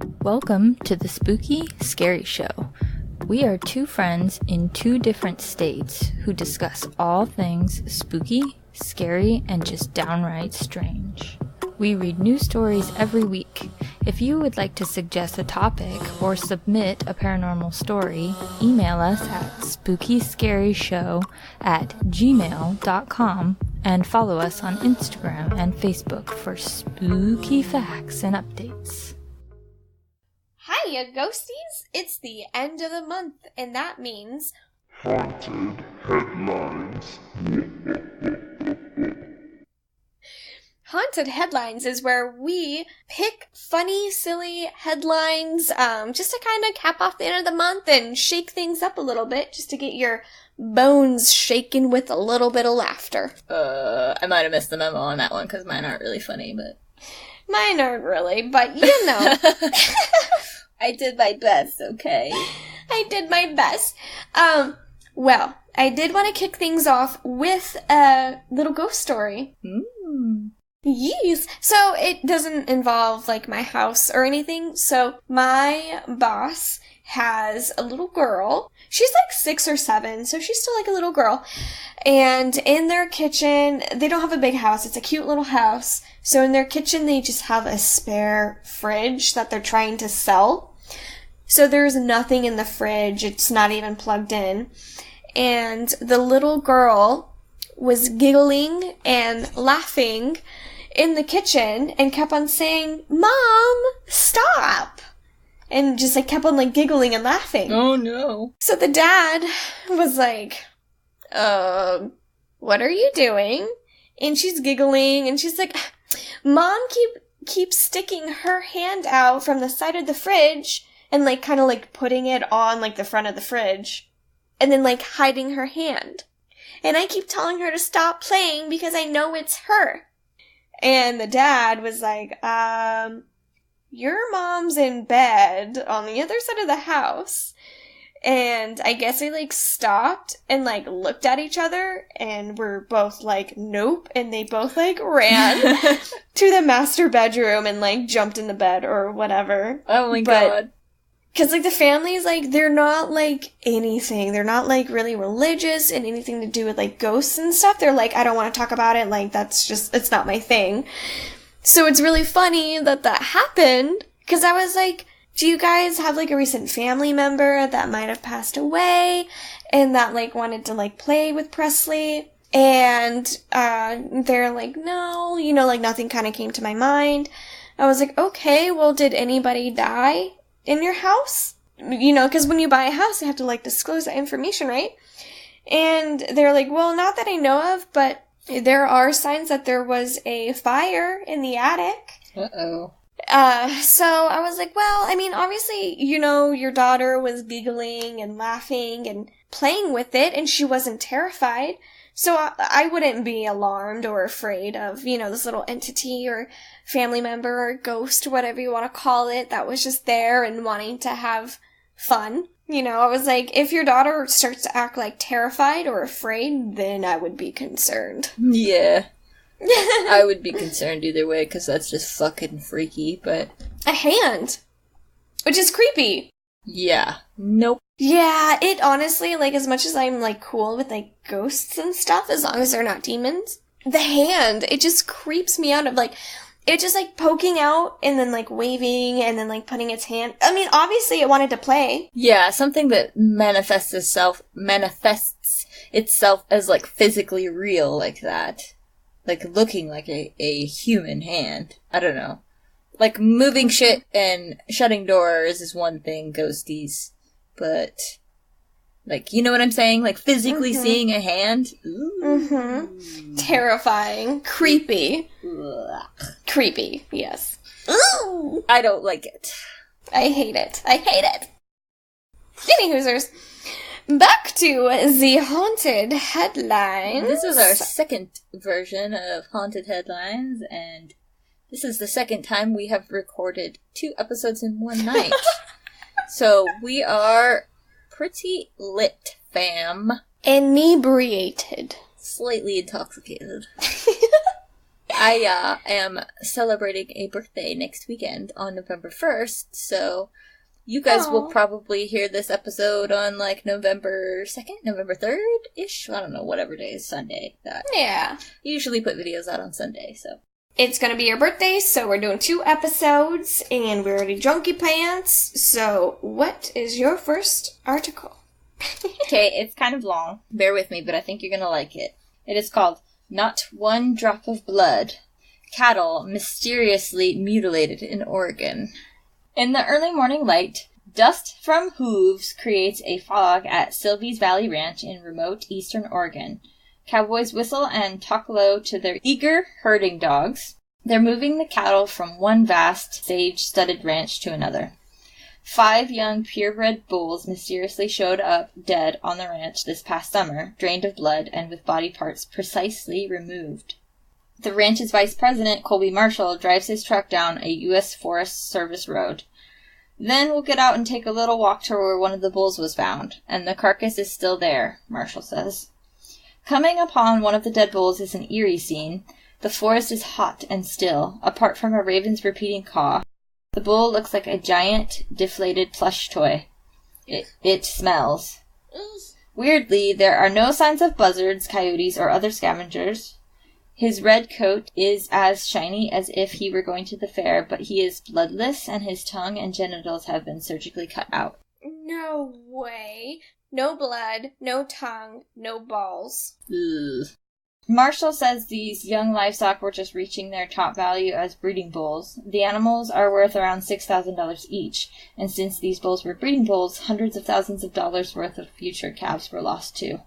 Welcome to the Spooky Scary Show. We are two friends in two different states who discuss all things spooky, scary, and just downright strange. We read news stories every week. If you would like to suggest a topic or submit a paranormal story, email us at spookyscaryshow@gmail.com and follow us on Instagram and Facebook for spooky facts and updates. Hiya, ghosties! It's the end of the month, and that means haunted headlines. Haunted Headlines is where we pick funny, silly headlines just to kind of cap off the end of the month and shake things up a little bit, just to get your bones shaken with a little bit of laughter. I might have missed the memo on that one because mine aren't really funny, but... Mine aren't really, but you know. I did my best, okay? I did my best. Well, I did want to kick things off with a little ghost story. Yes. So it doesn't involve, like, my house or anything. So my boss has a little girl. She's like 6 or 7, so she's still like a little girl. And in their kitchen, they don't have a big house. It's a cute little house. So in their kitchen, they just have a spare fridge that they're trying to sell. So there's nothing in the fridge. It's not even plugged in. And the little girl was giggling and laughing in the kitchen and kept on saying, "Mom, stop!" And just like kept on like giggling and laughing. Oh no. So the dad was like, what are you doing? And she's giggling and she's like, "Mom keeps sticking her hand out from the side of the fridge and like kind of like putting it on like the front of the fridge and then like hiding her hand. And I keep telling her to stop playing because I know it's her." And the dad was like, your mom's in bed on the other side of the house. And I guess they, like, stopped and, like, looked at each other and were both like, nope. And they both, like, ran to the master bedroom and, like, jumped in the bed or whatever. Oh my god. Because, like, the family's, like, they're not, like, anything. They're not, like, really religious and anything to do with, like, ghosts and stuff. They're like, I don't want to talk about it. Like, that's just, it's not my thing. So it's really funny that happened. Because I was like, do you guys have, like, a recent family member that might have passed away and that, like, wanted to, like, play with Presley? And they're like, no, you know, like, nothing kind of came to my mind. I was like, okay, well, did anybody die in your house? You know, because when you buy a house, you have to, like, disclose that information, right? And they're like, well, not that I know of, but there are signs that there was a fire in the attic. Uh-oh. So I was like, well, I mean, obviously, you know, your daughter was giggling and laughing and playing with it, and she wasn't terrified. So I wouldn't be alarmed or afraid of, you know, this little entity or family member or ghost, whatever you want to call it, that was just there and wanting to have fun. You know, I was like, if your daughter starts to act like terrified or afraid, then I would be concerned. Yeah. I would be concerned either way, because that's just fucking freaky, but... A hand! Which is creepy. Yeah. Nope. Yeah, it honestly, like, as much as I'm, like, cool with, like, ghosts and stuff, as long as they're not demons, the hand, it just creeps me out of, like, it just, like, poking out and then, like, waving and then, like, putting its hand... I mean, obviously it wanted to play. Yeah, something that manifests itself as, like, physically real like that. Like, looking like a human hand. I don't know. Like, moving shit and shutting doors is one thing, ghosties. But, like, you know what I'm saying? Like, physically seeing a hand? Ooh. Terrifying. Creepy. Ugh. Creepy, yes. Ooh. I don't like it. I hate it. I hate it. Any hoosers. Back to the haunted headlines. This is our second version of Haunted Headlines, and this is the second time we have recorded 2 episodes in one night. So we are pretty lit, fam. Inebriated. Slightly intoxicated. I am celebrating a birthday next weekend on November 1st, so you guys will probably hear this episode on, like, November 2nd, November 3rd-ish? I don't know, whatever day is Sunday. Yeah. Usually put videos out on Sunday, so. It's gonna be your birthday, so we're doing 2 episodes, and we're already drunky pants, so what is your first article? Okay, it's kind of long. Bear with me, but I think you're gonna like it. It is called Not One Drop of Blood. Cattle Mysteriously Mutilated in Oregon. In the early morning light, dust from hooves creates a fog at Sylvie's Valley Ranch in remote eastern Oregon. Cowboys whistle and talk low to their eager herding dogs. They're moving the cattle from one vast, sage-studded ranch to another. 5 young purebred bulls mysteriously showed up dead on the ranch this past summer, drained of blood and with body parts precisely removed. The ranch's vice president, Colby Marshall, drives his truck down a U.S. Forest Service road. Then we'll get out and take a little walk to where one of the bulls was found, and the carcass is still there, Marshall says. Coming upon one of the dead bulls is an eerie scene. The forest is hot and still, apart from a raven's repeating caw. The bull looks like a giant, deflated plush toy. It smells. Weirdly, there are no signs of buzzards, coyotes, or other scavengers. His red coat is as shiny as if he were going to the fair, but he is bloodless, and his tongue and genitals have been surgically cut out. No way. No blood, no tongue, no balls. Ugh. Marshall says these young livestock were just reaching their top value as breeding bulls. The animals are worth around $6,000 each, and since these bulls were breeding bulls, hundreds of thousands of dollars worth of future calves were lost too.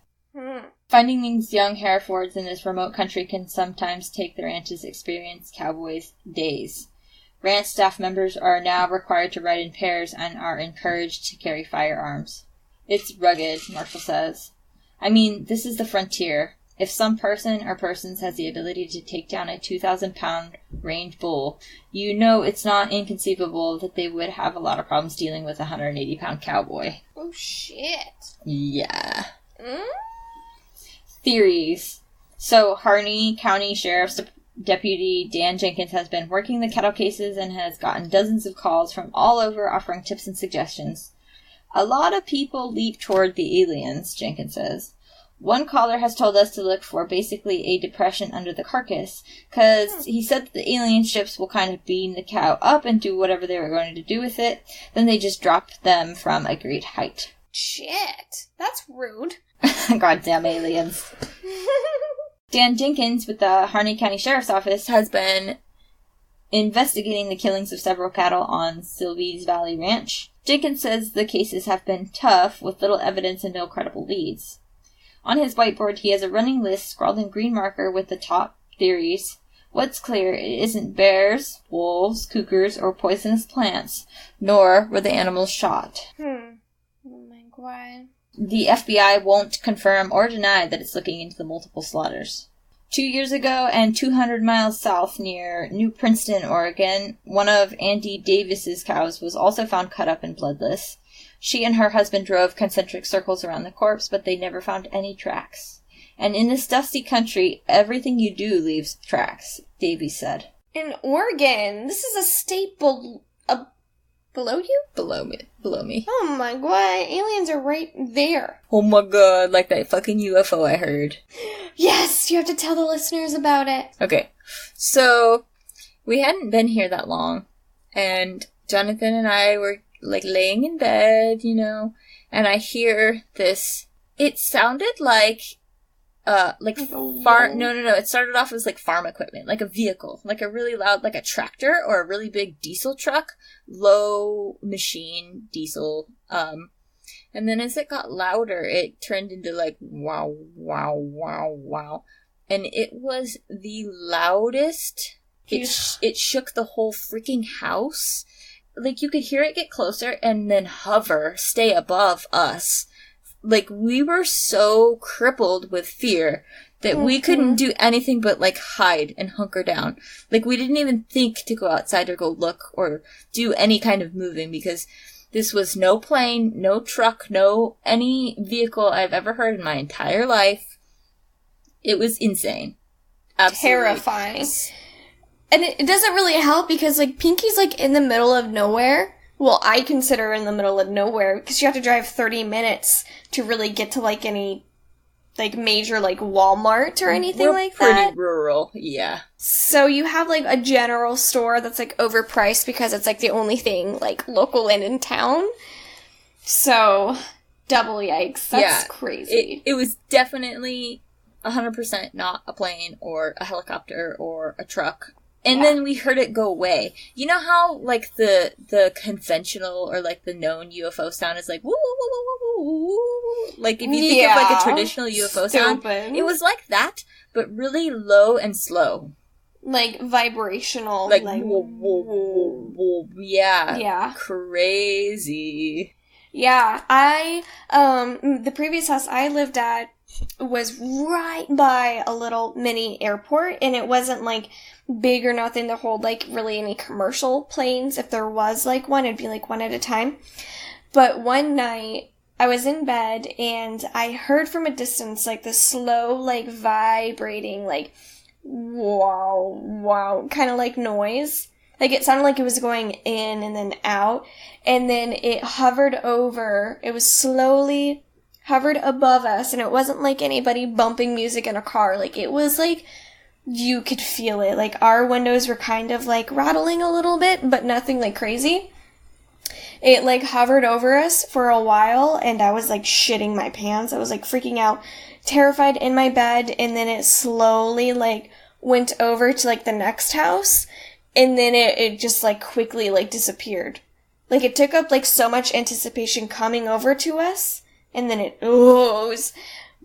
Finding these young Herefords in this remote country can sometimes take the ranch's experienced cowboys days. Ranch staff members are now required to ride in pairs and are encouraged to carry firearms. It's rugged, Marshall says. I mean, this is the frontier. If some person or persons has the ability to take down a 2,000-pound range bull, you know it's not inconceivable that they would have a lot of problems dealing with a 180-pound cowboy. Oh, shit. Yeah. Theories. So, Harney County Sheriff's Deputy Dan Jenkins has been working the cattle cases and has gotten dozens of calls from all over offering tips and suggestions. A lot of people leap toward the aliens, Jenkins says. One caller has told us to look for basically a depression under the carcass, because he said that the alien ships will kind of beam the cow up and do whatever they were going to do with it, then they just drop them from a great height. Shit. That's rude. Goddamn aliens. Dan Jenkins with the Harney County Sheriff's Office has been investigating the killings of several cattle on Sylvie's Valley Ranch. Jenkins says the cases have been tough, with little evidence and no credible leads. On his whiteboard, he has a running list scrawled in green marker with the top theories. What's clear, it isn't bears, wolves, cougars, or poisonous plants, nor were the animals shot. Oh my god. The FBI won't confirm or deny that it's looking into the multiple slaughters. 2 years ago, and 200 miles south near New Princeton, Oregon, one of Andy Davis's cows was also found cut up and bloodless. She and her husband drove concentric circles around the corpse, but they never found any tracks. And in this dusty country, everything you do leaves tracks, Davies said. In Oregon, this is a state below you? Below me. Oh my god, aliens are right there. Oh my god, like that fucking UFO I heard. Yes, you have to tell the listeners about it. Okay, so we hadn't been here that long, and Jonathan and I were like laying in bed, you know, and I hear this. It sounded like it started off as like farm equipment, like a vehicle, like a really loud, like a tractor or a really big diesel truck, low machine diesel. And then as it got louder, it turned into like wow, wow, wow, wow. And it was the loudest. It shook the whole freaking house. Like you could hear it get closer and then stay above us. Like, we were so crippled with fear that we couldn't do anything but, like, hide and hunker down. Like, we didn't even think to go outside or go look or do any kind of moving because this was no plane, no truck, no any vehicle I've ever heard in my entire life. It was insane. Absolutely. terrifying. And it doesn't really help because, like, Pinky's, like, in the middle of nowhere. Well, I consider in the middle of nowhere because you have to drive 30 minutes to really get to, like, any, like, major, like, Walmart or anything like that. Pretty rural, yeah. So you have, like, a general store that's, like, overpriced because it's, like, the only thing, like, local and in town. So, double yikes. That's crazy. It was definitely 100% not a plane or a helicopter or a truck. And then we heard it go away. You know how, like, the conventional or, like, the known UFO sound is like, woo, woo, woo, woo, woo, woo. Like, if you think of, like, a traditional UFO sound, it was like that, but really low and slow. Like, vibrational. Like whoa, whoa, whoa, whoa. Yeah. Yeah. Crazy. Yeah, the previous house I lived at was right by a little mini airport, and it wasn't, like, big or nothing to hold, like, really any commercial planes. If there was, like, one, it'd be, like, one at a time. But one night, I was in bed, and I heard from a distance, like, this slow, like, vibrating, like, wow, wow, kind of like noise. Like, it sounded like it was going in and then out, and then it hovered over. It was slowly hovered above us, and it wasn't like anybody bumping music in a car. Like, it was like, you could feel it. Like, our windows were kind of, like, rattling a little bit, but nothing, like, crazy. It, like, hovered over us for a while, and I was, like, shitting my pants. I was, like, freaking out, terrified in my bed, and then it slowly, like, went over to, like, the next house, and then it just, like, quickly, like, disappeared. Like, it took up, like, so much anticipation coming over to us, and then it was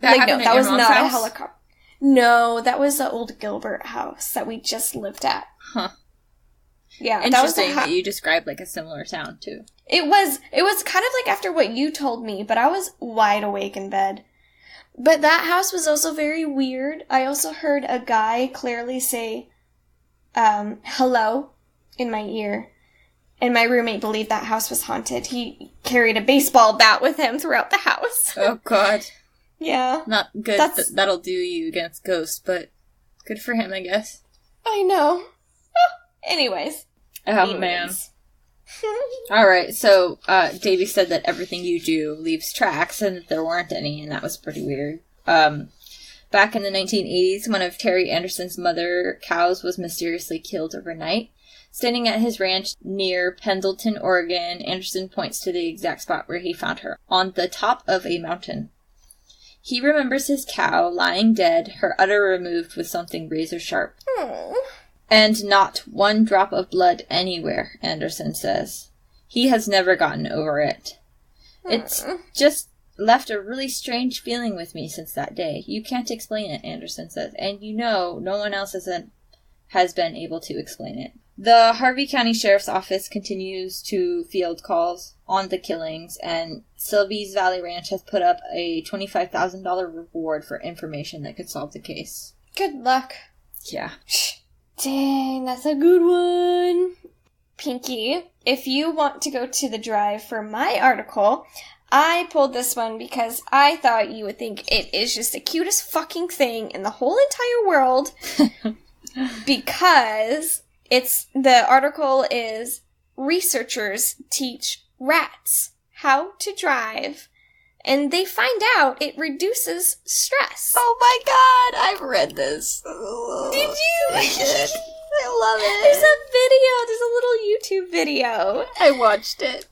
like, no, that was not a helicopter. No, that was the old Gilbert house that we just lived at. Huh. Yeah, interesting that you described, like, a similar sound too. It was kind of like after what you told me, but I was wide awake in bed. But that house was also very weird. I also heard a guy clearly say, hello in my ear. And my roommate believed that house was haunted. He carried a baseball bat with him throughout the house. Oh, God. Yeah. Not good. That'll do you against ghosts, but good for him, I guess. I know. Anyways. Oh, man. Alright, so Davey said that everything you do leaves tracks, and that there weren't any, and that was pretty weird. Back in the 1980s, one of Terry Anderson's mother cows was mysteriously killed overnight. Standing at his ranch near Pendleton, Oregon, Anderson points to the exact spot where he found her, on the top of a mountain. He remembers his cow lying dead, her udder removed with something razor sharp. Aww. And not one drop of blood anywhere, Anderson says. He has never gotten over it. It's just left a really strange feeling with me since that day. You can't explain it, Anderson says, and you know no one else has been able to explain it. The Harvey County Sheriff's Office continues to field calls on the killings, and Sylvie's Valley Ranch has put up a $25,000 reward for information that could solve the case. Good luck. Yeah. Dang, that's a good one. Pinky, if you want to go to the drive for my article, I pulled this one because I thought you would think it is just the cutest fucking thing in the whole entire world. Because the article is researchers teach rats how to drive, and they find out it reduces stress. Oh my God, I've read this. Did you? I did. I love it. There's a little YouTube video. I watched it.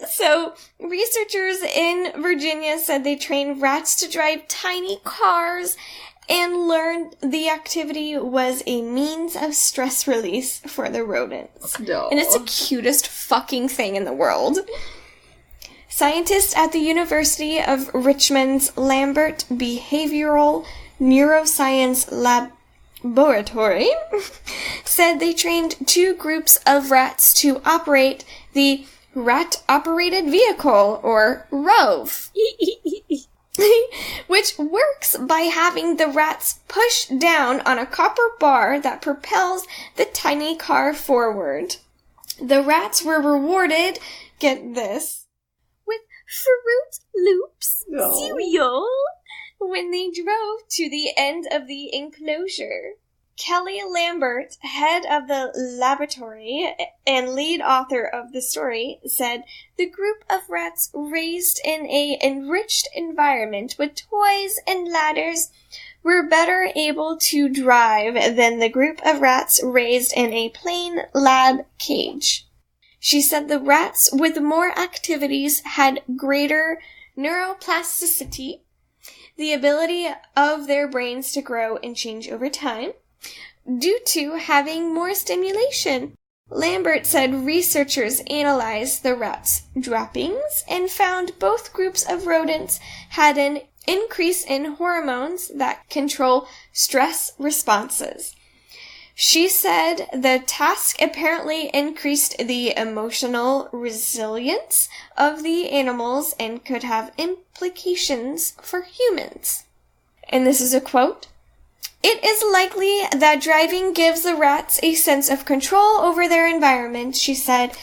So, researchers in Virginia said they trained rats to drive tiny cars and learned the activity was a means of stress release for the rodents. No. And it's the cutest fucking thing in the world. Scientists at the University of Richmond's Lambert Behavioral Neuroscience Laboratory said they trained 2 groups of rats to operate the Rat-Operated Vehicle, or ROVE. Which works by having the rats push down on a copper bar that propels the tiny car forward. The rats were rewarded, get this, with Fruit Loops cereal when they drove to the end of the enclosure. Kelly Lambert, head of the laboratory and lead author of the story, said the group of rats raised in an enriched environment with toys and ladders were better able to drive than the group of rats raised in a plain lab cage. She said the rats with more activities had greater neuroplasticity, the ability of their brains to grow and change over time, due to having more stimulation. Lambert said researchers analyzed the rats' droppings and found both groups of rodents had an increase in hormones that control stress responses. She said the task apparently increased the emotional resilience of the animals and could have implications for humans. And this is a quote. It is likely that driving gives the rats a sense of control over their environment, she said.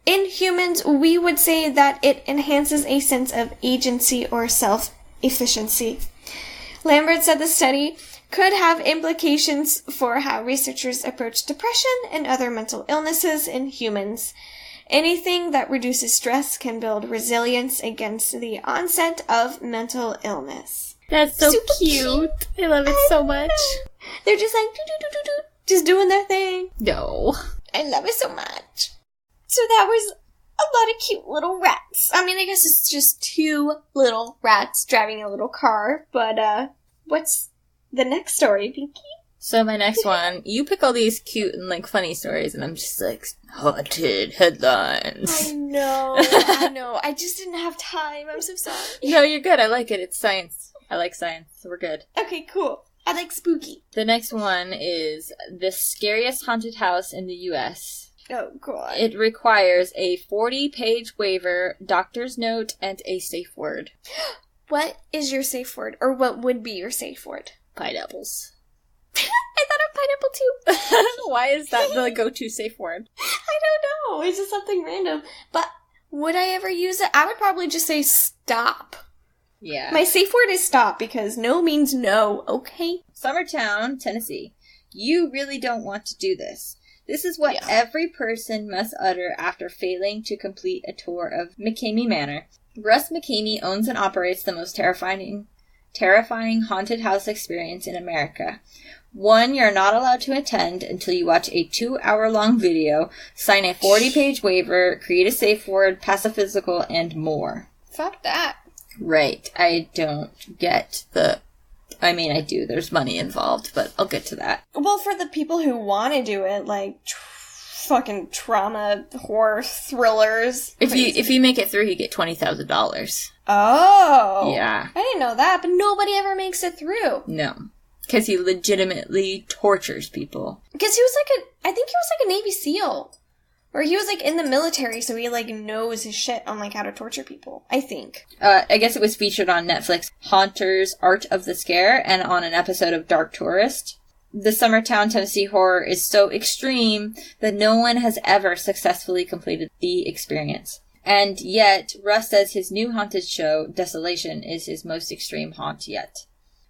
In humans, we would say that it enhances a sense of agency or self-efficiency. Lambert said the study could have implications for how researchers approach depression and other mental illnesses in humans. Anything that reduces stress can build resilience against the onset of mental illness. That's so Super cute. I love it so much. They're just like, do, just doing their thing. No. I love it so much. So that was a lot of cute little rats. I mean, I guess it's just two little rats driving a little car, but, what's the next story, Pinky? So my next one, you pick all these cute and, like, funny stories, and I'm just like, haunted headlines. I know. I just didn't have time. I'm so sorry. No, you're good. I like it. It's science. I like science, so we're good. Okay, cool. I like spooky. The next one is the scariest haunted house in the U.S. Oh, God. It requires a 40-page waiver, doctor's note, and a safe word. What is your safe word? Or what would be your safe word? Pineapples. I thought of pineapple too. Why is that the go-to safe word? I don't know. It's just something random. But would I ever use it? I would probably just say stop. Yeah. My safe word is stop because no means no, okay? Summertown, Tennessee. You really don't want to do this. This is what every person must utter after failing to complete a tour of McCamey Manor. Russ McCamey owns and operates the most terrifying haunted house experience in America. One you're not allowed to attend until you watch a 2-hour-long video, sign a 40-page waiver, create a safe word, pass a physical, and more. Fuck that. Right. I don't get I mean, I do. There's money involved, but I'll get to that. Well, for the people who want to do it, like, fucking trauma, horror, thrillers. If you make it through, you get $20,000. Oh. Yeah. I didn't know that, but nobody ever makes it through. No. Because he legitimately tortures people. Because he was I think he was like a Navy SEAL. Or he was, like, in the military, so he, like, knows his shit on, like, how to torture people. I think. I guess it was featured on Netflix, Haunters, Art of the Scare, and on an episode of Dark Tourist. The Summertown, Tennessee horror is so extreme that no one has ever successfully completed the experience. And yet, Russ says his new haunted show, Desolation, is his most extreme haunt yet.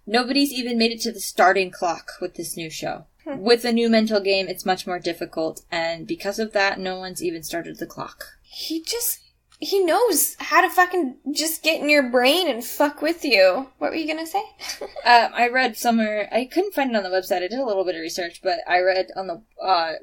Nobody's even made it to the starting clock with this new show. With the new mental game, it's much more difficult, and because of that, no one's even started the clock. He knows how to fucking just get in your brain and fuck with you. What were you gonna say? I read somewhere, I couldn't find it on the website, I did a little bit of research, but I read on the,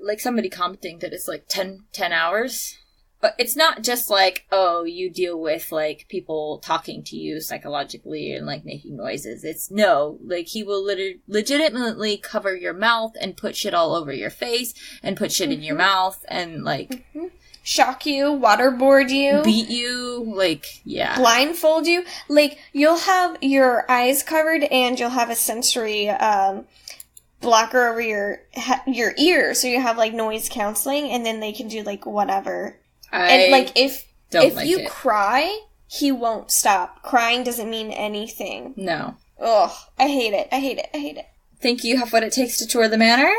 like somebody commenting that it's like 10 hours. But it's not just like, oh, you deal with, like, people talking to you psychologically and, like, making noises. It's no. Like, he will legitimately cover your mouth and put shit all over your face and put shit in your mouth and, like... Shock you, waterboard you. Beat you, like, yeah. Blindfold you. Like, you'll have your eyes covered and you'll have a sensory, blocker over your ear. So you have, like, noise counseling and then they can do, like, whatever. And, like, if you cry, he won't stop. Crying doesn't mean anything. No. Ugh. I hate it. Think you have what it takes to tour the manor?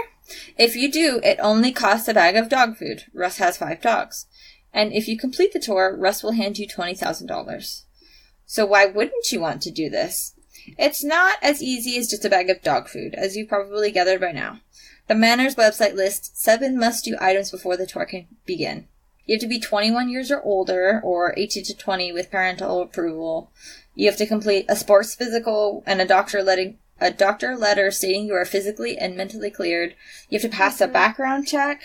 If you do, it only costs a bag of dog food. Russ has 5 dogs. And if you complete the tour, Russ will hand you $20,000. So why wouldn't you want to do this? It's not as easy as just a bag of dog food, as you've probably gathered by now. The Manor's website lists 7 must-do items before the tour can begin. You have to be 21 years or older, or 18 to 20 with parental approval. You have to complete a sports physical and a doctor letter stating you are physically and mentally cleared. You have to pass a background check,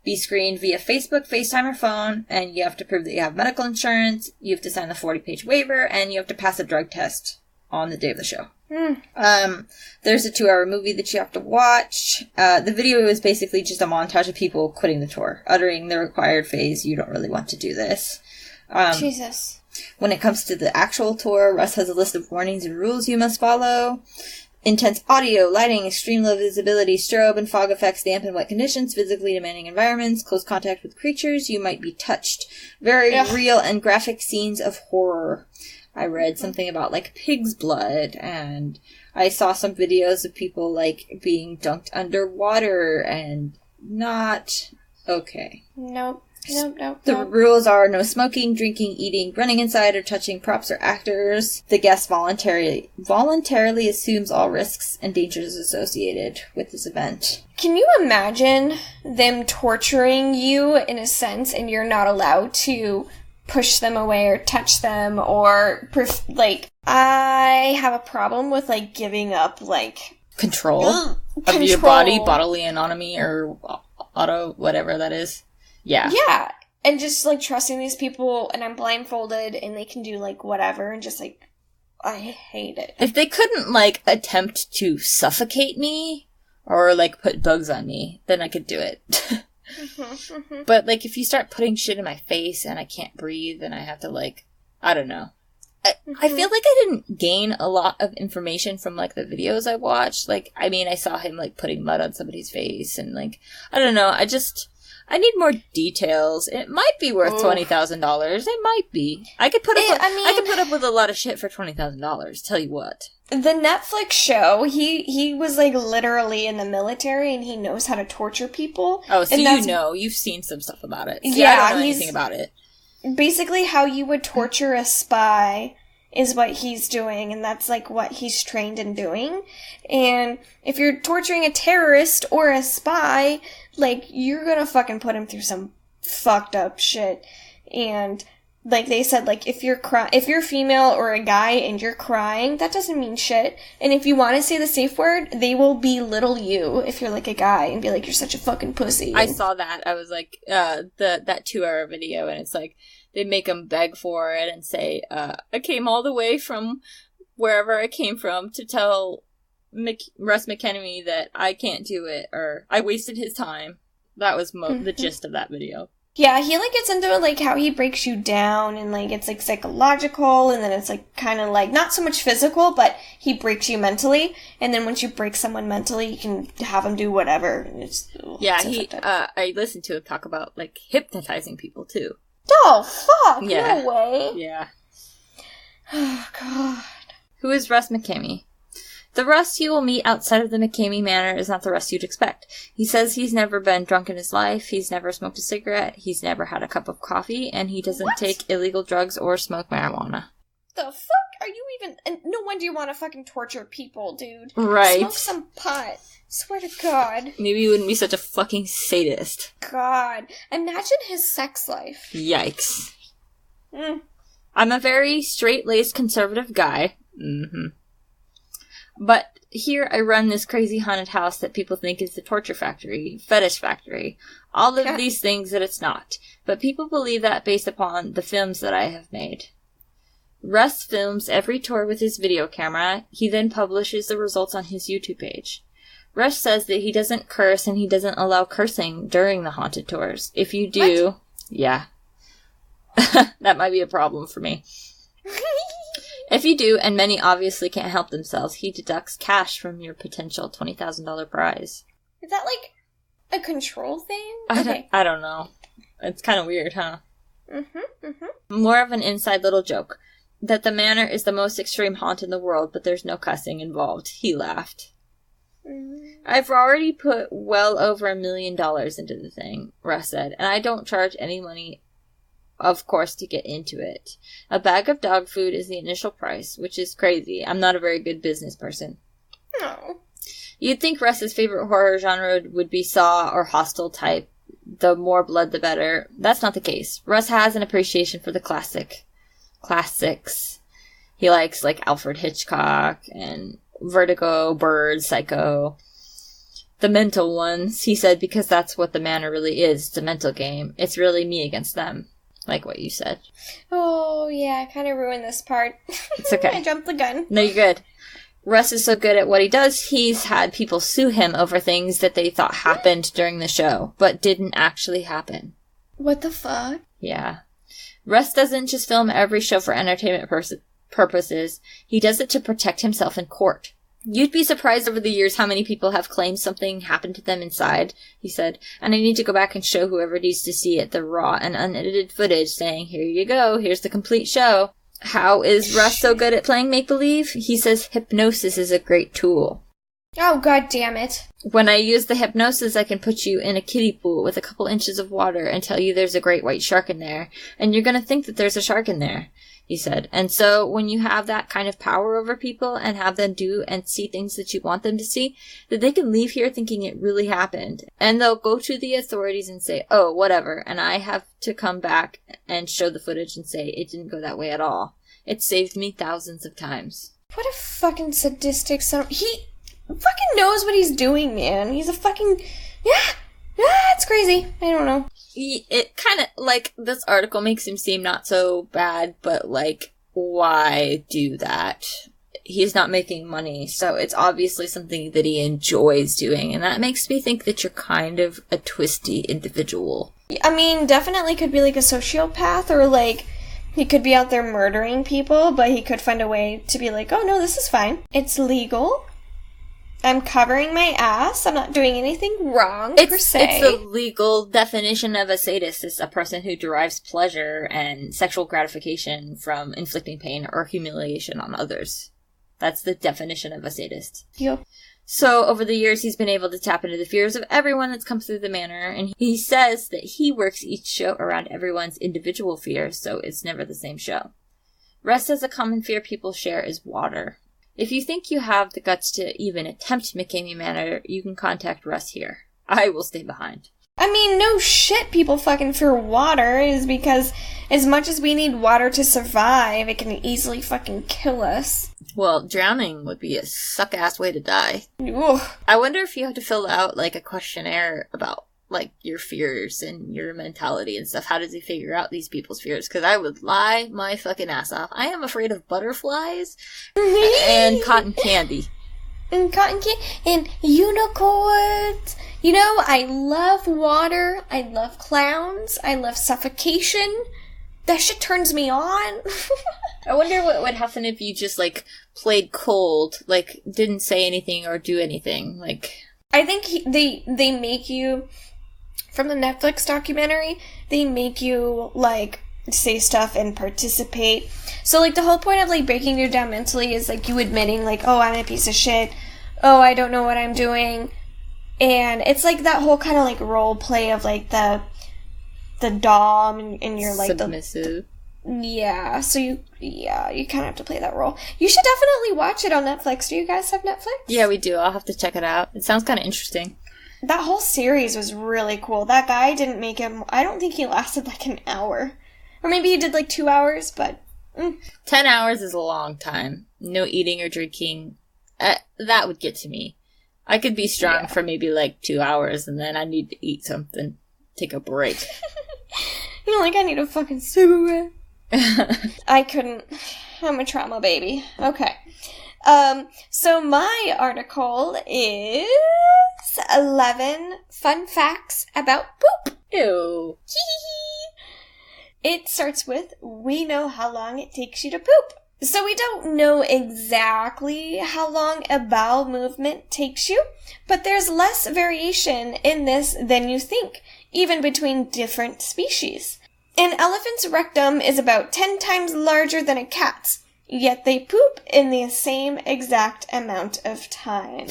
be screened via Facebook, FaceTime, or phone, and you have to prove that you have medical insurance. You have to sign the 40-page waiver, and you have to pass a drug test on the day of the show. There's a 2-hour movie that you have to watch. The video is basically just a montage of people quitting the tour, uttering the required phrase, "You don't really want to do this." Jesus. When it comes to the actual tour, Russ has a list of warnings and rules you must follow. Intense audio, lighting, extreme low visibility, strobe and fog effects, damp and wet conditions, physically demanding environments, close contact with creatures you might be touched. Very real and graphic scenes of horror. I read something about, like, pig's blood, and I saw some videos of people, like, being dunked underwater, and not okay. Nope. The rules are no smoking, drinking, eating, running inside, or touching props or actors. The guest voluntarily assumes all risks and dangers associated with this event. Can you imagine them torturing you, in a sense, and you're not allowed to push them away or touch them or, I have a problem with, giving up, Control of your body, bodily autonomy, or whatever that is. Yeah. Yeah. And just, trusting these people, and I'm blindfolded, and they can do, whatever, and just, I hate it. If they couldn't, attempt to suffocate me, or, put bugs on me, then I could do it. But, if you start putting shit in my face and I can't breathe and I have to, I don't know. I feel like I didn't gain a lot of information from, the videos I watched. I saw him, putting mud on somebody's face and, I don't know. I need more details. It might be worth $20,000. It might be. I could put up with a lot of shit for $20,000. Tell you what. The Netflix show, he was literally in the military, and he knows how to torture people. Oh, so you've seen some stuff about it. See, yeah, I don't know anything about it. Basically, how you would torture a spy is what he's doing, and that's what he's trained in doing. And if you're torturing a terrorist or a spy, you're gonna fucking put him through some fucked up shit. And they said, if you're female or a guy and you're crying, that doesn't mean shit. And if you want to say the safe word, they will belittle you if you're a guy and be you're such a fucking pussy. I saw that. I was that 2-hour video, and it's they make them beg for it and say, I came all the way from wherever I came from to tell Russ McKenemy that I can't do it, or I wasted his time. That was the gist of that video. Yeah, he gets into how he breaks you down, and it's psychological, and then it's kind of not so much physical, but he breaks you mentally, and then once you break someone mentally, you can have them do whatever. And I listened to him talk about hypnotizing people too. Oh fuck! Yeah. No way. Yeah. Oh god. Who is Russ McKamey? The Russ you will meet outside of the McKamey Manor is not the Russ you'd expect. He says he's never been drunk in his life, he's never smoked a cigarette, he's never had a cup of coffee, and he doesn't take illegal drugs or smoke marijuana. The fuck are you even... And no wonder you want to fucking torture people, dude. Right. Smoke some pot. Swear to God. Maybe he wouldn't be such a fucking sadist. God. Imagine his sex life. Yikes. I'm a very straight-laced conservative guy. But here I run this crazy haunted house that people think is the torture factory, fetish factory, all of these things that it's not. But people believe that based upon the films that I have made. Russ films every tour with his video camera. He then publishes the results on his YouTube page. Russ says that he doesn't curse and he doesn't allow cursing during the haunted tours. If you do, yeah. That might be a problem for me. If you do, and many obviously can't help themselves, he deducts cash from your potential $20,000 prize. Is that a control thing? I don't know. It's kind of weird, huh? More of an inside little joke. That the manor is the most extreme haunt in the world, but there's no cussing involved. He laughed. I've already put well over $1 million into the thing, Russ said, and I don't charge any money of course, to get into it. A bag of dog food is the initial price, which is crazy. I'm not a very good business person. No. You'd think Russ's favorite horror genre would be Saw or Hostel type. The more blood, the better. That's not the case. Russ has an appreciation for the classics. He likes, like, Alfred Hitchcock and Vertigo, Bird, Psycho. The mental ones, he said, because that's what the manor really is. It's a mental game. It's really me against them. Like what you said. Oh, yeah, I kind of ruined this part. It's okay. I jumped the gun. No, you're good. Russ is so good at what he does, he's had people sue him over things that they thought happened during the show, but didn't actually happen. What the fuck? Yeah. Russ doesn't just film every show for entertainment purposes. He does it to protect himself in court. You'd be surprised over the years how many people have claimed something happened to them inside, he said, and I need to go back and show whoever needs to see it the raw and unedited footage saying, here you go, here's the complete show. How is Russ so good at playing make-believe? He says hypnosis is a great tool. Oh, god damn it. When I use the hypnosis, I can put you in a kiddie pool with a couple inches of water and tell you there's a great white shark in there, and you're gonna think that there's a shark in there, he said. And so when you have that kind of power over people and have them do and see things that you want them to see, that they can leave here thinking it really happened. And they'll go to the authorities and say, oh, whatever, and I have to come back and show the footage and say, it didn't go that way at all. It saved me thousands of times. What a fucking sadistic son. He fucking knows what he's doing, man. He's a fucking... Yeah, it's crazy. I don't know. It kind of, like, this article makes him seem not so bad, but, like, why do that? He's not making money, so it's obviously something that he enjoys doing, and that makes me think that you're kind of a twisty individual. I mean, definitely could be, like, a sociopath, or, like, he could be out there murdering people, but he could find a way to be like, oh, no, this is fine. It's legal. I'm covering my ass. I'm not doing anything wrong, per se. It's the legal definition of a sadist. It's a person who derives pleasure and sexual gratification from inflicting pain or humiliation on others. That's the definition of a sadist. Yep. So, over the years, he's been able to tap into the fears of everyone that's come through the manor, and he says that he works each show around everyone's individual fears, so it's never the same show. Russ says a common fear people share is water. If you think you have the guts to even attempt McCamey Manor, you can contact Russ here. I will stay behind. I mean, no shit people fucking fear water is because as much as we need water to survive, it can easily fucking kill us. Well, drowning would be a suck-ass way to die. Ugh. I wonder if you have to fill out, like, a questionnaire about, like, your fears and your mentality and stuff. How does he figure out these people's fears? Because I would lie my fucking ass off. I am afraid of butterflies and cotton candy. And cotton candy and unicorns. You know, I love water. I love clowns. I love suffocation. That shit turns me on. I wonder what would happen if you just, like, played cold, like, didn't say anything or do anything, like... I think they make you, from the Netflix documentary, they make you, like, say stuff and participate. So, like, the whole point of, like, breaking you down mentally is, like, you admitting, like, oh, I'm a piece of shit. Oh, I don't know what I'm doing. And it's, like, that whole kind of, like, role play of, like, the dom and you're, like, submissive. Yeah, so you kind of have to play that role. You should definitely watch it on Netflix. Do you guys have Netflix? Yeah, we do. I'll have to check it out. It sounds kind of interesting. That whole series was really cool. That guy didn't make him... I don't think he lasted, like, an hour. Or maybe he did, like, 2 hours, but... 10 hours is a long time. No eating or drinking. That would get to me. I could be strong for maybe, like, 2 hours, and then I need to eat something. Take a break. You're like, I need a fucking cigarette. I couldn't. I'm a trauma baby. Okay. So my article is 11 fun facts about poop. Ew. It starts with, we know how long it takes you to poop. So we don't know exactly how long a bowel movement takes you, but there's less variation in this than you think, even between different species. An elephant's rectum is about 10 times larger than a cat's, yet they poop in the same exact amount of time.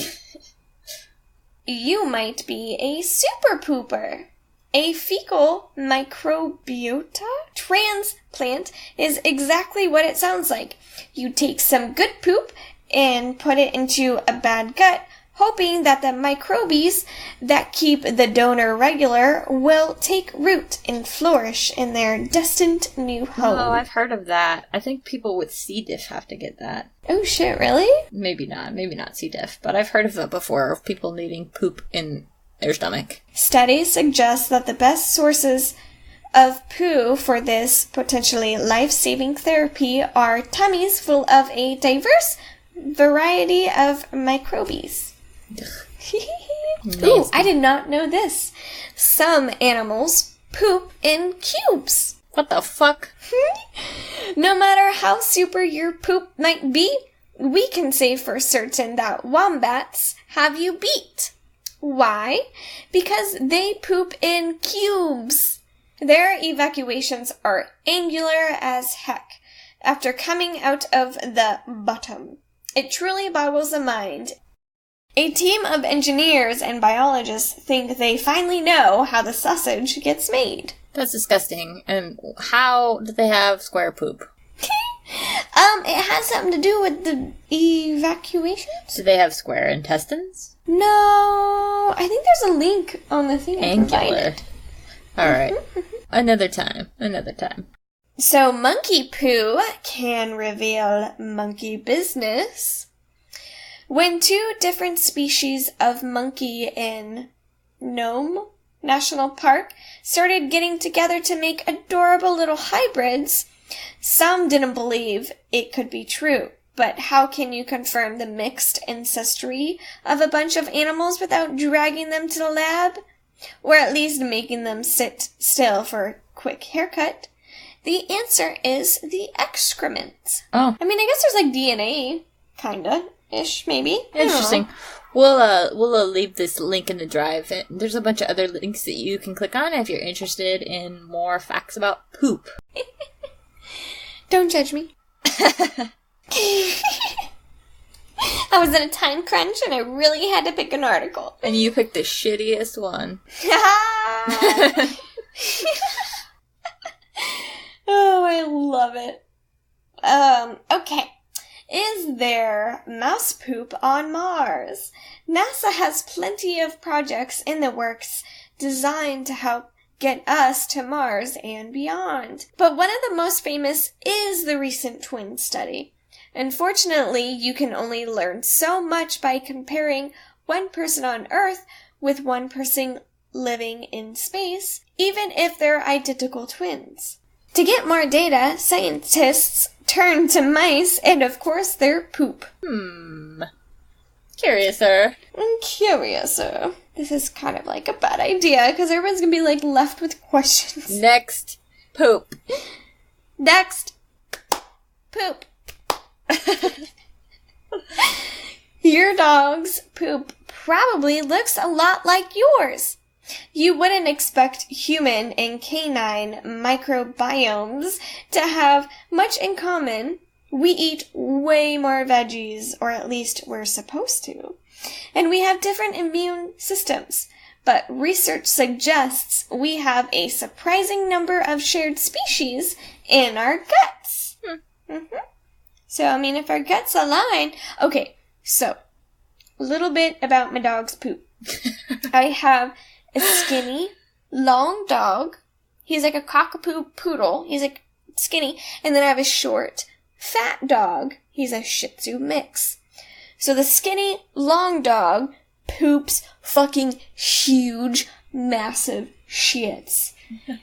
You might be a super pooper. A fecal microbiota transplant is exactly what it sounds like. You take some good poop and put it into a bad gut, hoping that the microbes that keep the donor regular will take root and flourish in their destined new home. Oh, I've heard of that. I think people with C. diff have to get that. Oh shit, really? Maybe not C. diff, but I've heard of that before, of people needing poop in their stomach. Studies suggest that the best sources of poo for this potentially life-saving therapy are tummies full of a diverse variety of microbes. Ooh, I did not know this. Some animals poop in cubes. What the fuck? No matter how super your poop might be, we can say for certain that wombats have you beat. Why? Because they poop in cubes. Their evacuations are angular as heck after coming out of the bottom. It truly boggles the mind. A team of engineers and biologists think they finally know how the sausage gets made. That's disgusting. And how do they have square poop? It has something to do with the evacuations. Do they have square intestines? No, I think there's a link on the thing. Angular. Alright. Another time. So monkey poo can reveal monkey business. When two different species of monkey in Nome National Park started getting together to make adorable little hybrids, some didn't believe it could be true. But how can you confirm the mixed ancestry of a bunch of animals without dragging them to the lab? Or at least making them sit still for a quick haircut? The answer is the excrement. Oh. I mean, I guess there's like DNA, kinda-ish, maybe. Interesting. We'll leave this link in the drive. There's a bunch of other links that you can click on if you're interested in more facts about poop. Don't judge me. I was in a time crunch and I really had to pick an article. And you picked the shittiest one. Oh, I love it. Okay. Is there mouse poop on Mars? NASA has plenty of projects in the works designed to help get us to Mars and beyond. But one of the most famous is the recent twin study. Unfortunately, you can only learn so much by comparing one person on Earth with one person living in space, even if they're identical twins. To get more data, scientists turn to mice and, of course, their poop. Curiouser. Curiouser. This is kind of like a bad idea, because everyone's gonna be, left with questions. Next. Poop. Next. Poop. Your dog's poop probably looks a lot like yours. You wouldn't expect human and canine microbiomes to have much in common. We eat way more veggies, or at least we're supposed to. And we have different immune systems. But research suggests we have a surprising number of shared species in our guts. So, if our guts align... Okay, so, a little bit about my dog's poop. I have a skinny, long dog. He's like a cockapoo poodle. He's skinny. And then I have a short, fat dog. He's a Shih Tzu mix. So the skinny, long dog poops fucking huge, massive shits.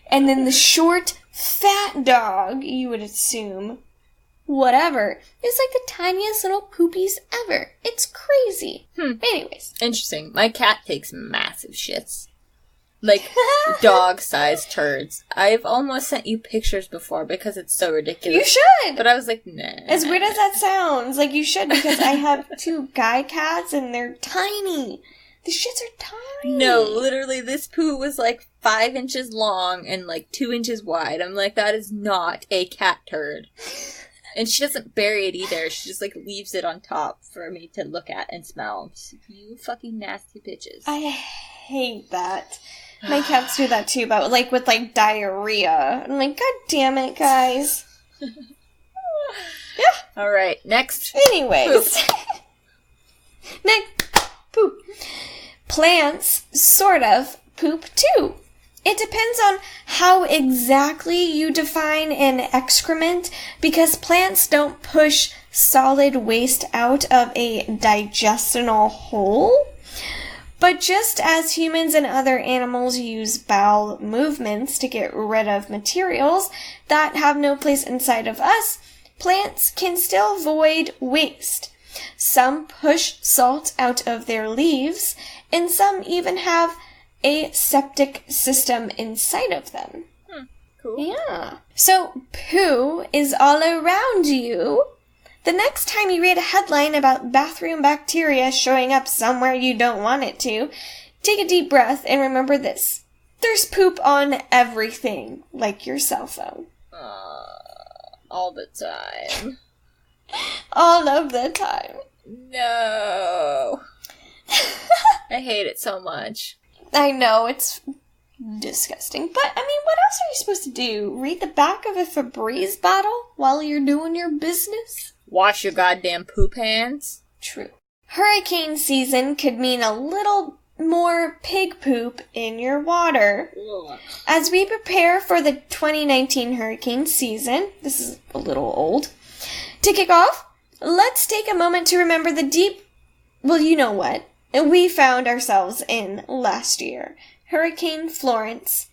And then the short, fat dog, you would assume, whatever, is like the tiniest little poopies ever. It's crazy. Anyways. Interesting. My cat takes massive shits. Dog-sized turds. I've almost sent you pictures before because it's so ridiculous. You should! But I was like, nah. As weird as that sounds, you should, because I have 2 guy cats and they're tiny. The shits are tiny. No, literally, this poo was 5 inches long and 2 inches wide. I'm like, that is not a cat turd. And she doesn't bury it either. She just, leaves it on top for me to look at and smell. Just, you fucking nasty bitches. I hate that. My cats do that too, but like with like diarrhea. I'm like, God damn it, guys. Yeah. All right, next. Anyways. Next, poop. Plants sort of poop too. It depends on how exactly you define an excrement, because plants don't push solid waste out of a digestional hole. But just as humans and other animals use bowel movements to get rid of materials that have no place inside of us, plants can still void waste. Some push salt out of their leaves, and some even have a septic system inside of them. Cool. Yeah. So, poo is all around you. The next time you read a headline about bathroom bacteria showing up somewhere you don't want it to, take a deep breath and remember this. There's poop on everything, like your cell phone. All the time. All of the time. No. I hate it so much. I know, it's disgusting. But, I mean, what else are you supposed to do? Read the back of a Febreze bottle while you're doing your business? Wash your goddamn poop hands. True. Hurricane season could mean a little more pig poop in your water. Ugh. As we prepare for the 2019 hurricane season, this is a little old, to kick off, let's take a moment to remember the deep, well, you know what, we found ourselves in last year. Hurricane Florence.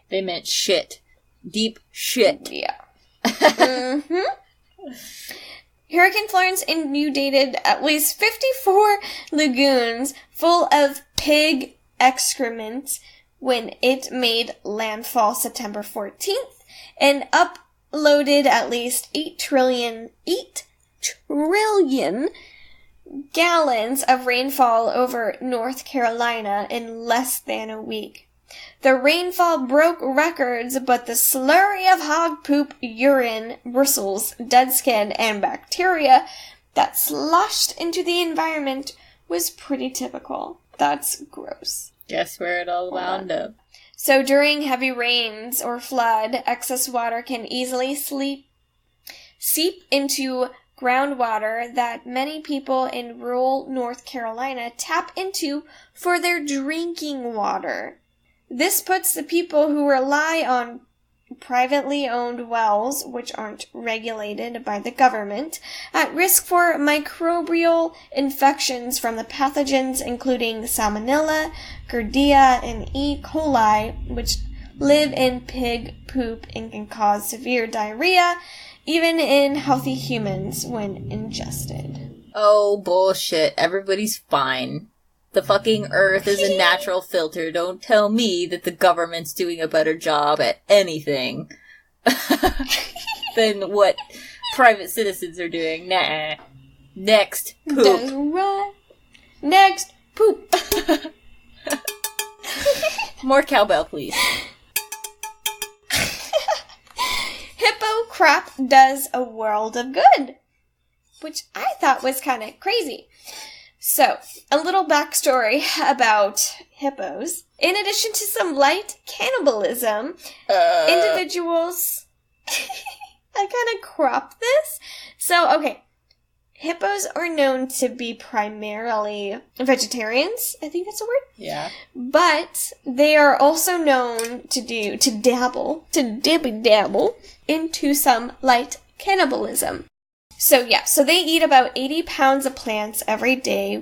They meant shit. Deep shit. Yeah. Hurricane Florence inundated at least 54 lagoons full of pig excrement when it made landfall September 14th and uploaded at least 8 trillion gallons of rainfall over North Carolina in less than a week. The rainfall broke records, but the slurry of hog poop, urine, bristles, dead skin, and bacteria that sloshed into the environment was pretty typical. That's gross. Guess where it all wound up. So during heavy rains or flood, excess water can easily seep into groundwater that many people in rural North Carolina tap into for their drinking water. This puts the people who rely on privately owned wells, which aren't regulated by the government, at risk for microbial infections from the pathogens including Salmonella, Giardia, and E. coli, which live in pig poop and can cause severe diarrhea, even in healthy humans when ingested. Oh, bullshit. Everybody's fine. The fucking earth is a natural filter. Don't tell me that the government's doing a better job at anything than what private citizens are doing. Nah. Next, poop. That's right. Next, poop. More cowbell, please. Hippo crap does a world of good, which I thought was kind of crazy. So, a little backstory about hippos. In addition to some light cannibalism, individuals... I kind of cropped this. So, okay. Hippos are known to be primarily vegetarians. I think that's a word. Yeah. But they are also known to dabble into some light cannibalism. So they eat about 80 pounds of plants every day,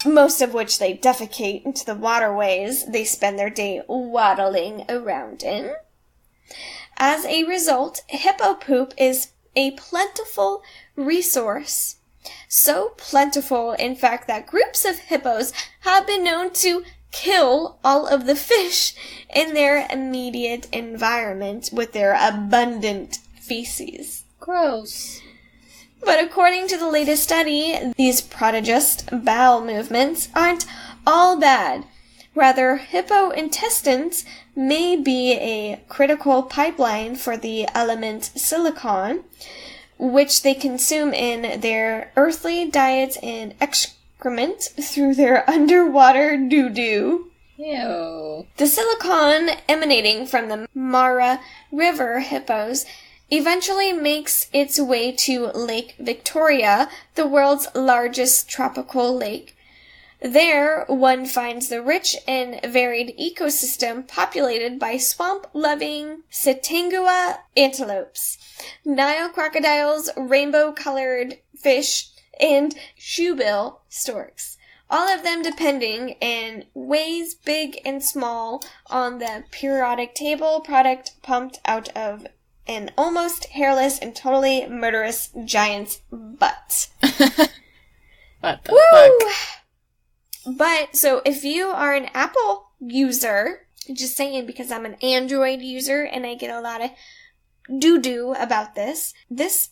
most of which they defecate into the waterways they spend their day waddling around in. As a result, hippo poop is a plentiful resource. So plentiful, in fact, that groups of hippos have been known to kill all of the fish in their immediate environment with their abundant feces. Gross. But according to the latest study, these prodigious bowel movements aren't all bad. Rather, hippo intestines may be a critical pipeline for the element silicon, which they consume in their earthly diets and excrement through their underwater doo-doo. Ew. The silicone emanating from the Mara River hippos eventually makes its way to Lake Victoria, the world's largest tropical lake. There, one finds the rich and varied ecosystem populated by swamp-loving Sitangua antelopes, Nile crocodiles, rainbow-colored fish, and shoebill storks. All of them depending in ways big and small on the periodic table product pumped out of an almost hairless and totally murderous giant's butt. What the fuck? But, so if you are an Apple user, just saying because I'm an Android user and I get a lot of doo-doo about this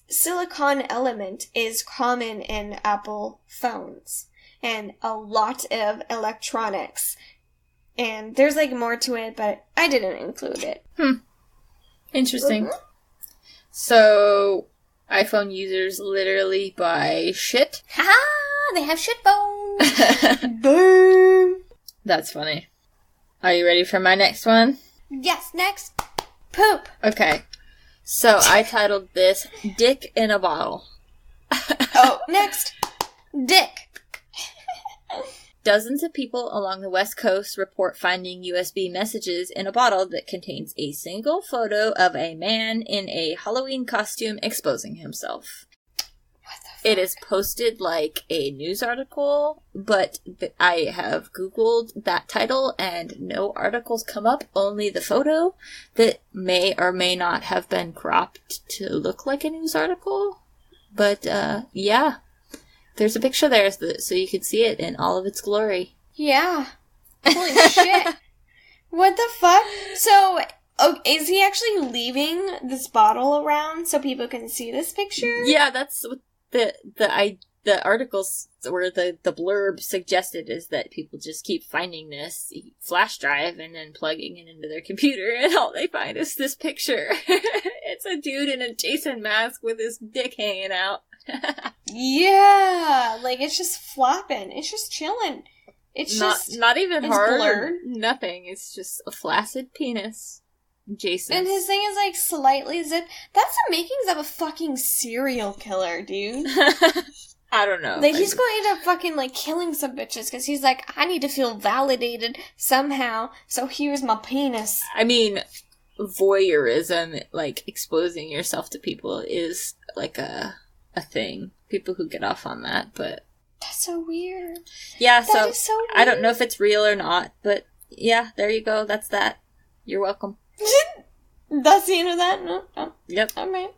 silicon element is common in Apple phones and a lot of electronics. And there's like more to it, but I didn't include it. Interesting. Mm-hmm. So, iPhone users literally buy shit? Ha! They have shit bones! Boom! That's funny. Are you ready for my next one? Yes, next. Poop. Okay. So, I titled this, Dick in a Bottle. Oh, next. Dick. Dozens of people along the West Coast report finding USB messages in a bottle that contains a single photo of a man in a Halloween costume exposing himself. What the fuck? It is posted like a news article, but I have Googled that title and no articles come up, only the photo that may or may not have been cropped to look like a news article. But, yeah. There's a picture there so you can see it in all of its glory. Yeah. Holy shit. What the fuck? So, is he actually leaving this bottle around so people can see this picture? Yeah, that's what the articles where the blurb suggested is that people just keep finding this flash drive and then plugging it into their computer and all they find is this picture. It's a dude in a Jason mask with his dick hanging out. Yeah, like it's just flopping. It's just chilling. It's not even it's hard. Blurred. Nothing. It's just a flaccid penis. Jason. And his thing is like slightly zipped. That's the makings of a fucking serial killer, dude. I don't know. Like he's going to end up fucking like killing some bitches because he's like, I need to feel validated somehow. So here's my penis. I mean, voyeurism, like exposing yourself to people, is like a thing. People who get off on that, but that's so weird. Yeah, that is so weird. I don't know if it's real or not, but yeah, there you go. That's that. You're welcome. That's the end of that? No. Yep. Alright.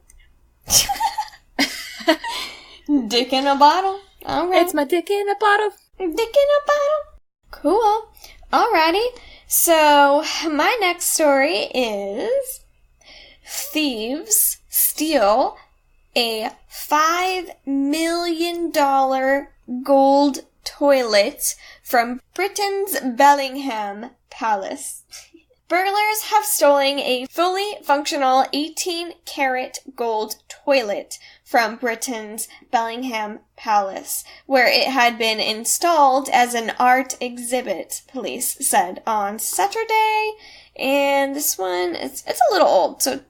Dick in a bottle. Alright. It's my dick in a bottle. Dick in a bottle. Cool. Alrighty. So, my next story is thieves steal a $5 million gold toilet from Britain's Bellingham Palace. Burglars have stolen a fully functional 18-karat gold toilet from Britain's Bellingham Palace, where it had been installed as an art exhibit, police said on Saturday. And this one, it's a little old, so a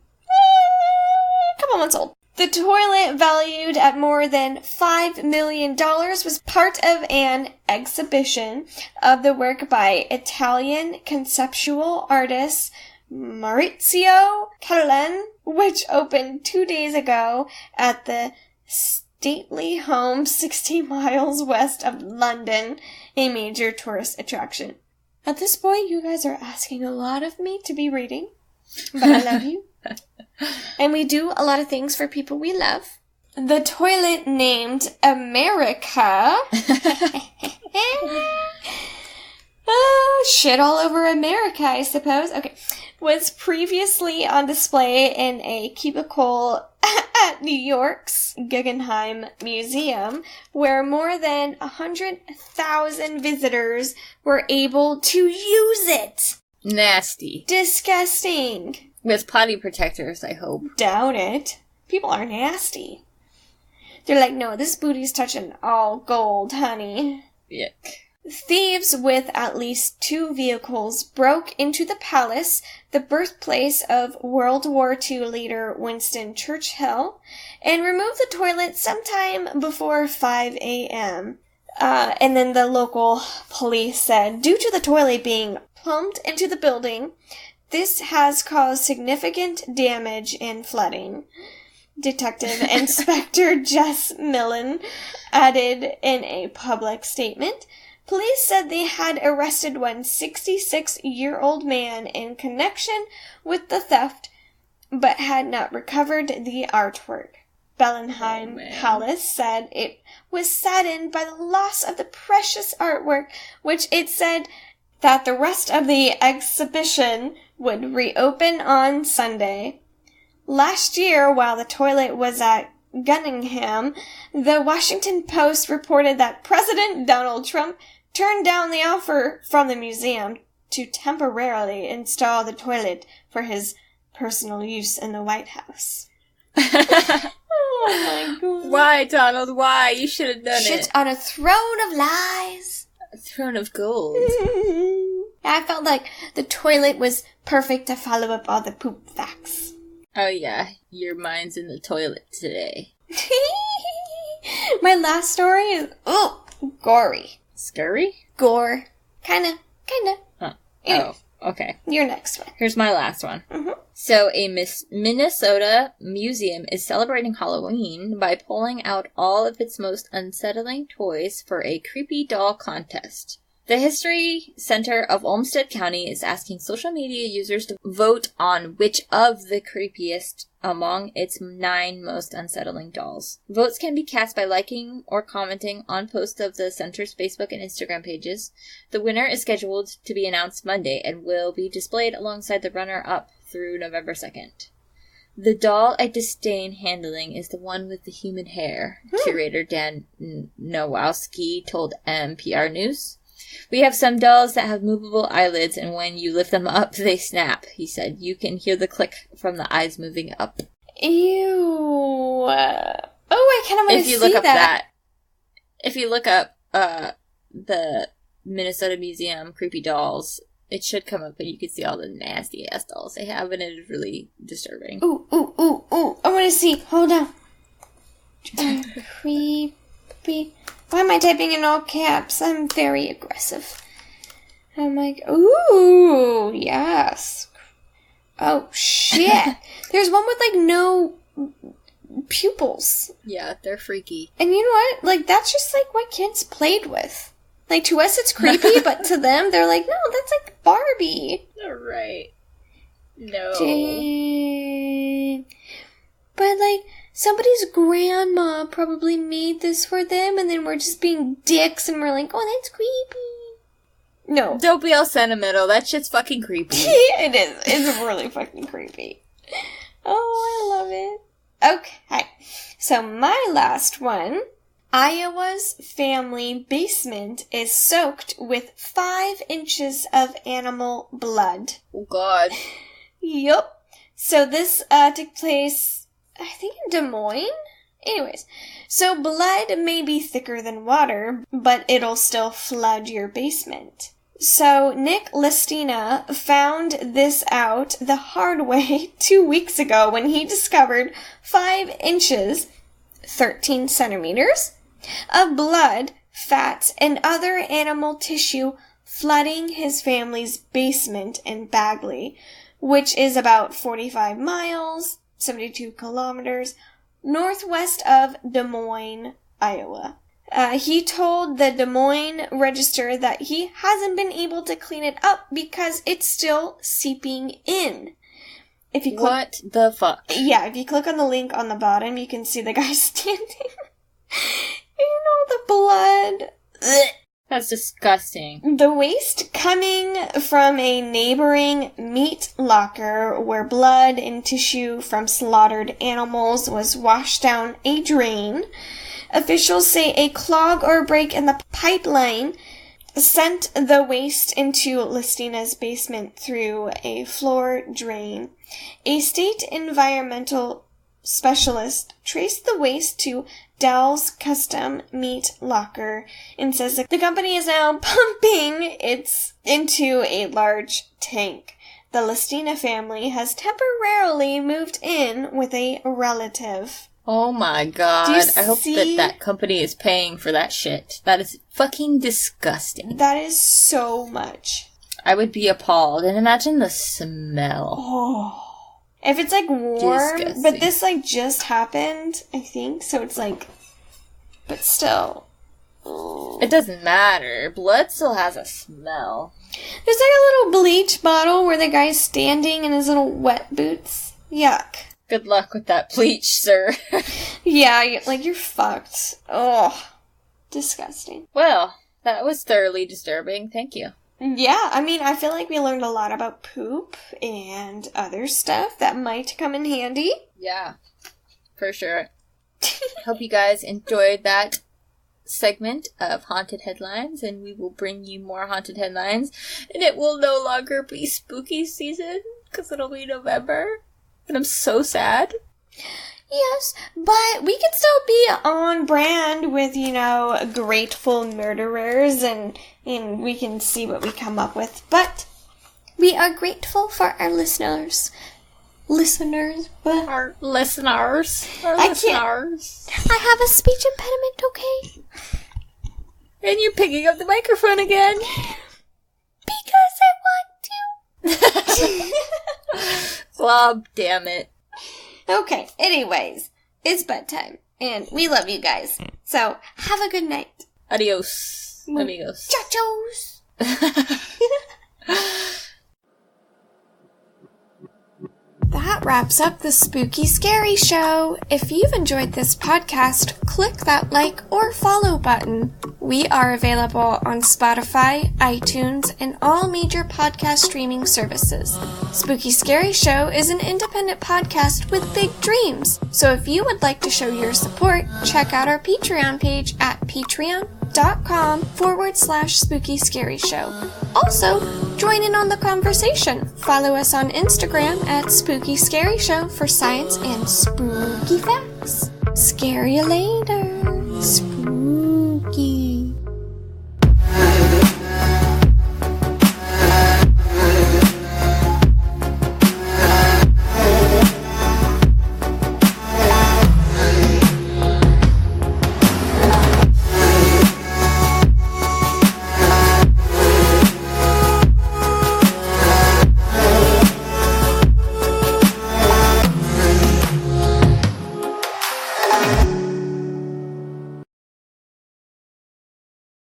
couple months old. The toilet, valued at more than $5 million, was part of an exhibition of the work by Italian conceptual artist Maurizio Cattelan, which opened 2 days ago at the stately home 60 miles west of London, a major tourist attraction. At this point, you guys are asking a lot of me to be reading, but I love you. And we do a lot of things for people we love. The toilet, named America, shit all over America, I suppose. Okay, was previously on display in a cubicle at New York's Guggenheim Museum, where more than 100,000 visitors were able to use it. Nasty. Disgusting. With potty protectors, I hope. Doubt it. People are nasty. They're like, no, this booty's touching all gold, honey. Yuck. Thieves with at least 2 vehicles broke into the palace, the birthplace of World War II leader Winston Churchill, and removed the toilet sometime before 5 a.m. And then the local police said, due to the toilet being plumbed into the building, this has caused significant damage and flooding. Detective Inspector Jess Millen added in a public statement, police said they had arrested one 66-year-old man in connection with the theft, but had not recovered the artwork. Bellenheim Palace said it was saddened by the loss of the precious artwork, which it said that the rest of the exhibition would reopen on Sunday. Last year, while the toilet was at Gunningham, the Washington Post reported that President Donald Trump turned down the offer from the museum to temporarily install the toilet for his personal use in the White House. Oh my god. Why, Donald? Why? You should have done Shit's it. on a throne of lies. A throne of gold. I felt like the toilet was perfect to follow up all the poop facts. Oh yeah, your mind's in the toilet today. My last story is, gory. Scurry? Gore. Kinda. Huh. Anyway, Oh, okay. your next one. Here's my last one. Mm-hmm. So, a Minnesota museum is celebrating Halloween by pulling out all of its most unsettling toys for a creepy doll contest. The History Center of Olmsted County is asking social media users to vote on which of the creepiest among its 9 most unsettling dolls. Votes can be cast by liking or commenting on posts of the center's Facebook and Instagram pages. The winner is scheduled to be announced Monday and will be displayed alongside the runner-up through November 2nd. The doll I disdain handling is the one with the human hair, curator Dan Nowowski told NPR News. We have some dolls that have movable eyelids, and when you lift them up, they snap, he said. You can hear the click from the eyes moving up. Ew. I kind of want to see If you look up the Minnesota Museum creepy dolls, it should come up, and you can see all the nasty-ass dolls they have, and it is really disturbing. Ooh. I want to see. Hold on. Creepy. Why am I typing in all caps? I'm very aggressive. I'm like, ooh, yes. Oh, shit. There's one with, no pupils. Yeah, they're freaky. And you know what? That's just, what kids played with. To us, it's creepy, but to them, they're like, no, that's, Barbie. All right. No. Dang. But, somebody's grandma probably made this for them, and then we're just being dicks, and we're like, oh, that's creepy. No. Don't be all sentimental. That shit's fucking creepy. It is. It's really fucking creepy. Oh, I love it. Okay. So, my last one. Iowa's family basement is soaked with 5 inches of animal blood. Oh, God. Yup. So, this took place, I think, in Des Moines? Anyways, so blood may be thicker than water, but it'll still flood your basement. So Nick Listina found this out the hard way 2 weeks ago when he discovered 5 inches, 13 centimeters, of blood, fat, and other animal tissue flooding his family's basement in Bagley, which is about 45 miles, 72 kilometers, northwest of Des Moines, Iowa. He told the Des Moines Register that he hasn't been able to clean it up because it's still seeping in. If you click, what the fuck? Yeah, if you click on the link on the bottom, you can see the guy standing. The blood. Ugh. That's disgusting. The waste coming from a neighboring meat locker where blood and tissue from slaughtered animals was washed down a drain. Officials say a clog or break in the pipeline sent the waste into Listina's basement through a floor drain. A state environmental specialist traced the waste to Dow's Custom Meat Locker and says that the company is now pumping it into a large tank. The Listina family has temporarily moved in with a relative. Oh my god. I hope that company is paying for that shit. That is fucking disgusting. That is so much. I would be appalled. And imagine the smell. Oh. If it's like warm, disgusting. But this like just happened, I think, so it's like, but still. Oh. It doesn't matter. Blood still has a smell. There's like a little bleach bottle where the guy's standing in his little wet boots. Yuck. Good luck with that bleach, sir. Yeah, like you're fucked. Oh, disgusting. Well, that was thoroughly disturbing. Thank you. Yeah, I mean, I feel like we learned a lot about poop and other stuff that might come in handy. Yeah, for sure. Hope you guys enjoyed that segment of Haunted Headlines, and we will bring you more Haunted Headlines, and it will no longer be spooky season, because it'll be November, and I'm so sad. Yes, but we can still be on brand with, grateful murderers, and we can see what we come up with. But we are grateful for our listeners. Our listeners. I have a speech impediment, okay? And you're picking up the microphone again. Because I want to. Glob, damn it. Okay, anyways, it's bedtime, and we love you guys. So, have a good night. Adios, amigos. Chachos! That wraps up the Spooky Scary Show. If you've enjoyed this podcast, click that like or follow button. We are available on Spotify, iTunes, and all major podcast streaming services. Spooky Scary Show is an independent podcast with big dreams. So if you would like to show your support, check out our Patreon page at patreon.com/Spooky Scary Show. Also, join in on the conversation. Follow us on Instagram at Spooky Scary Show for science and spooky facts. Scary you later. Spooky.